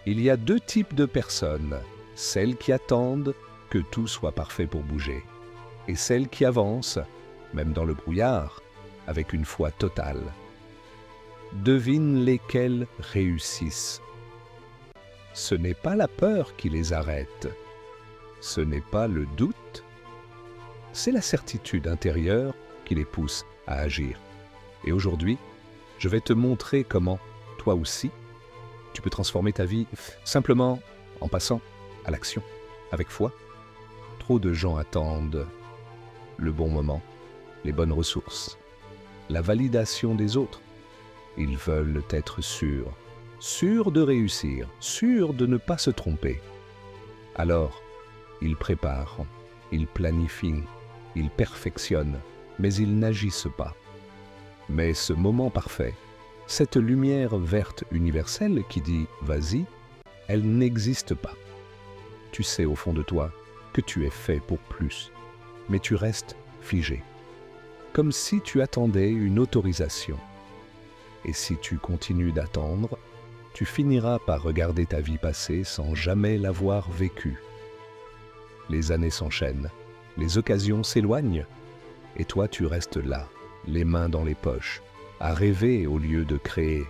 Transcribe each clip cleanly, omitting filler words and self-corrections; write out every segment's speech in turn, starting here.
Il y a deux types de personnes, celles qui attendent que tout soit parfait pour bouger, et celles qui avancent, même dans le brouillard, avec une foi totale. Devine lesquelles réussissent. Ce n'est pas la peur qui les arrête, ce n'est pas le doute, c'est la certitude intérieure qui les pousse à agir. Et aujourd'hui, je vais te montrer comment, toi aussi, tu peux transformer ta vie simplement en passant à l'action, avec foi. Trop de gens attendent le bon moment, les bonnes ressources, la validation des autres. Ils veulent être sûrs de réussir, sûrs de ne pas se tromper. Alors, ils préparent, ils planifient, ils perfectionnent, mais ils n'agissent pas. Mais ce moment parfait, cette lumière verte universelle qui dit « vas-y », elle n'existe pas. Tu sais au fond de toi que tu es fait pour plus, mais tu restes figé, comme si tu attendais une autorisation. Et si tu continues d'attendre, tu finiras par regarder ta vie passer sans jamais l'avoir vécue. Les années s'enchaînent, les occasions s'éloignent, et toi tu restes là, les mains dans les poches, à rêver au lieu de créer.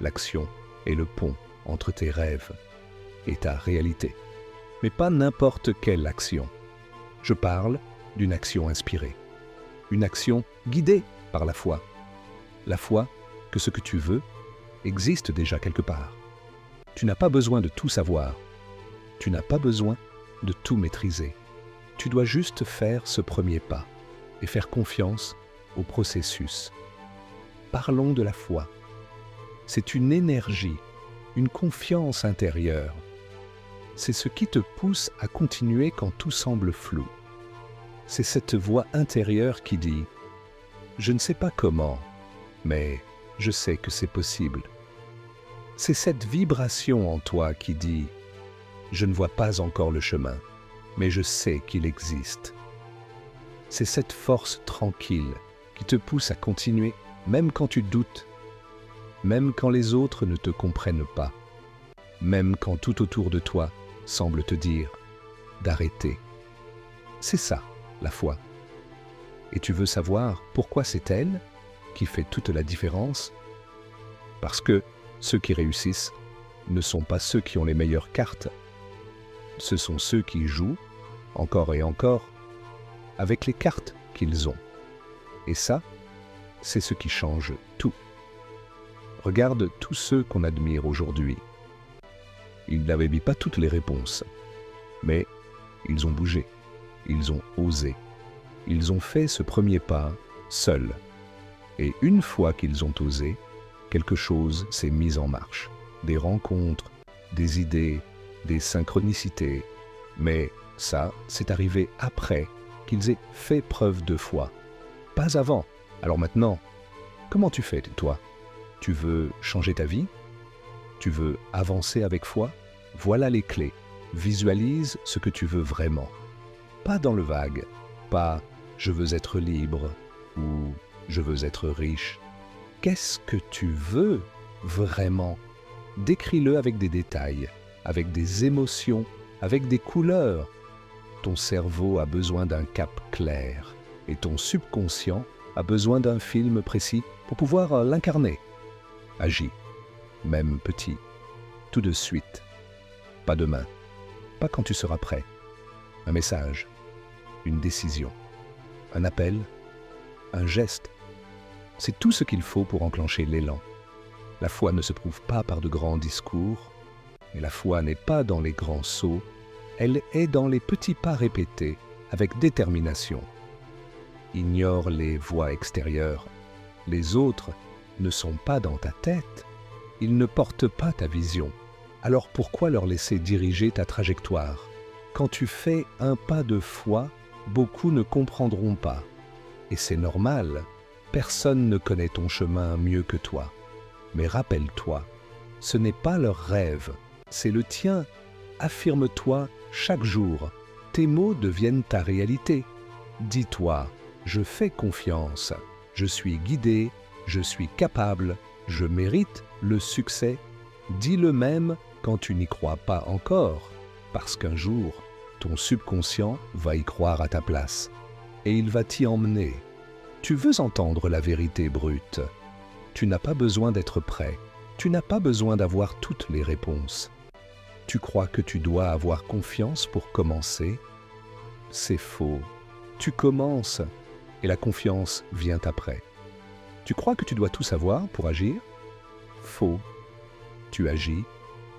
L'action est le pont entre tes rêves et ta réalité. Mais pas n'importe quelle action. Je parle d'une action inspirée, une action guidée par la foi. La foi que ce que tu veux existe déjà quelque part. Tu n'as pas besoin de tout savoir. Tu n'as pas besoin de tout maîtriser. Tu dois juste faire ce premier pas et faire confiance au processus. Parlons de la foi. C'est une énergie, une confiance intérieure. C'est ce qui te pousse à continuer quand tout semble flou. C'est cette voix intérieure qui dit « Je ne sais pas comment, mais je sais que c'est possible. » C'est cette vibration en toi qui dit « Je ne vois pas encore le chemin, mais je sais qu'il existe. » C'est cette force tranquille qui te pousse à continuer même quand tu doutes, même quand les autres ne te comprennent pas, même quand tout autour de toi semble te dire d'arrêter. C'est ça, la foi. Et tu veux savoir pourquoi c'est elle qui fait toute la différence? Parce que ceux qui réussissent ne sont pas ceux qui ont les meilleures cartes. Ce sont ceux qui jouent, encore et encore, avec les cartes qu'ils ont. Et ça, c'est ce qui change tout. Regarde tous ceux qu'on admire aujourd'hui. Ils n'avaient mis pas toutes les réponses, mais ils ont bougé, ils ont osé. Ils ont fait ce premier pas seuls. Et une fois qu'ils ont osé, quelque chose s'est mis en marche. Des rencontres, des idées, des synchronicités. Mais ça, c'est arrivé après qu'ils aient fait preuve de foi. Pas avant. Alors maintenant, comment tu fais, toi? Tu veux changer ta vie? Tu veux avancer avec foi? Voilà les clés. Visualise ce que tu veux vraiment. Pas dans le vague. Pas « je veux être libre » ou « je veux être riche ». Qu'est-ce que tu veux vraiment? Décris-le avec des détails, avec des émotions, avec des couleurs. Ton cerveau a besoin d'un cap clair et ton subconscient a besoin d'un film précis pour pouvoir l'incarner. Agis, même petit, tout de suite, pas demain, pas quand tu seras prêt. Un message, une décision, un appel, un geste. C'est tout ce qu'il faut pour enclencher l'élan. La foi ne se prouve pas par de grands discours, et la foi n'est pas dans les grands sauts, elle est dans les petits pas répétés avec détermination. Ignore les voix extérieures. Les autres ne sont pas dans ta tête. Ils ne portent pas ta vision. Alors pourquoi leur laisser diriger ta trajectoire? Quand tu fais un pas de foi, beaucoup ne comprendront pas. Et c'est normal. Personne ne connaît ton chemin mieux que toi. Mais rappelle-toi, ce n'est pas leur rêve, c'est le tien. Affirme-toi chaque jour. Tes mots deviennent ta réalité. Dis-toi, je fais confiance, je suis guidé, je suis capable, je mérite le succès. Dis-le même quand tu n'y crois pas encore, parce qu'un jour, ton subconscient va y croire à ta place, et il va t'y emmener. Tu veux entendre la vérité brute. Tu n'as pas besoin d'être prêt. Tu n'as pas besoin d'avoir toutes les réponses. Tu crois que tu dois avoir confiance pour commencer? C'est faux. Tu commences, et la confiance vient après. Tu crois que tu dois tout savoir pour agir? Faux. Tu agis,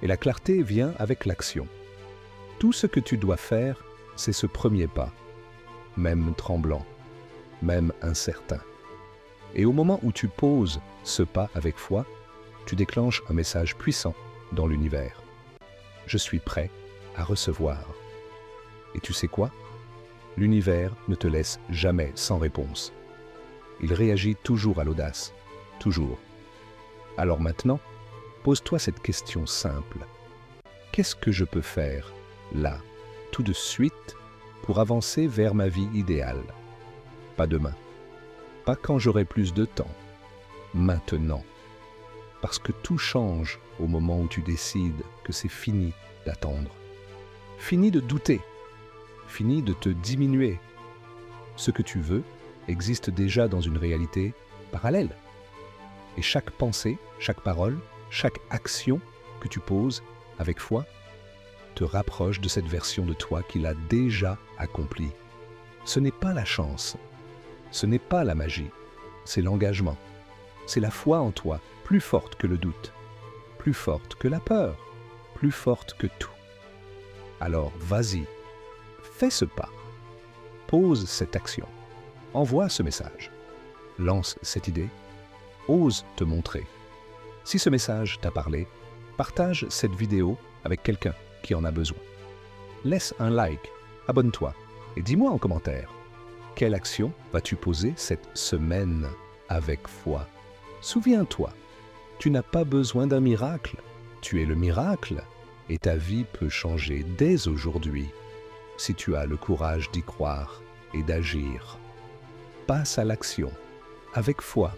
et la clarté vient avec l'action. Tout ce que tu dois faire, c'est ce premier pas, même tremblant, même incertain. Et au moment où tu poses ce pas avec foi, tu déclenches un message puissant dans l'univers. Je suis prêt à recevoir. Et tu sais quoi? L'univers ne te laisse jamais sans réponse. Il réagit toujours à l'audace, toujours. Alors maintenant, pose-toi cette question simple. Qu'est-ce que je peux faire, là, tout de suite, pour avancer vers ma vie idéale? Pas demain, pas quand j'aurai plus de temps, maintenant. Parce que tout change au moment où tu décides que c'est fini d'attendre. Fini de douter, fini de te diminuer. Ce que tu veux existe déjà dans une réalité parallèle. Et chaque pensée, chaque parole, chaque action que tu poses avec foi te rapproche de cette version de toi qui l'a déjà accomplie. Ce n'est pas la chance, ce n'est pas la magie, c'est l'engagement. C'est la foi en toi, plus forte que le doute, plus forte que la peur, plus forte que tout. Alors vas-y, fais ce pas, pose cette action, envoie ce message, lance cette idée, ose te montrer. Si ce message t'a parlé, partage cette vidéo avec quelqu'un qui en a besoin. Laisse un like, abonne-toi et dis-moi en commentaire, quelle action vas-tu poser cette semaine avec foi? Souviens-toi, tu n'as pas besoin d'un miracle, tu es le miracle et ta vie peut changer dès aujourd'hui si tu as le courage d'y croire et d'agir. Passe à l'action, avec foi,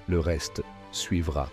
le reste suivra.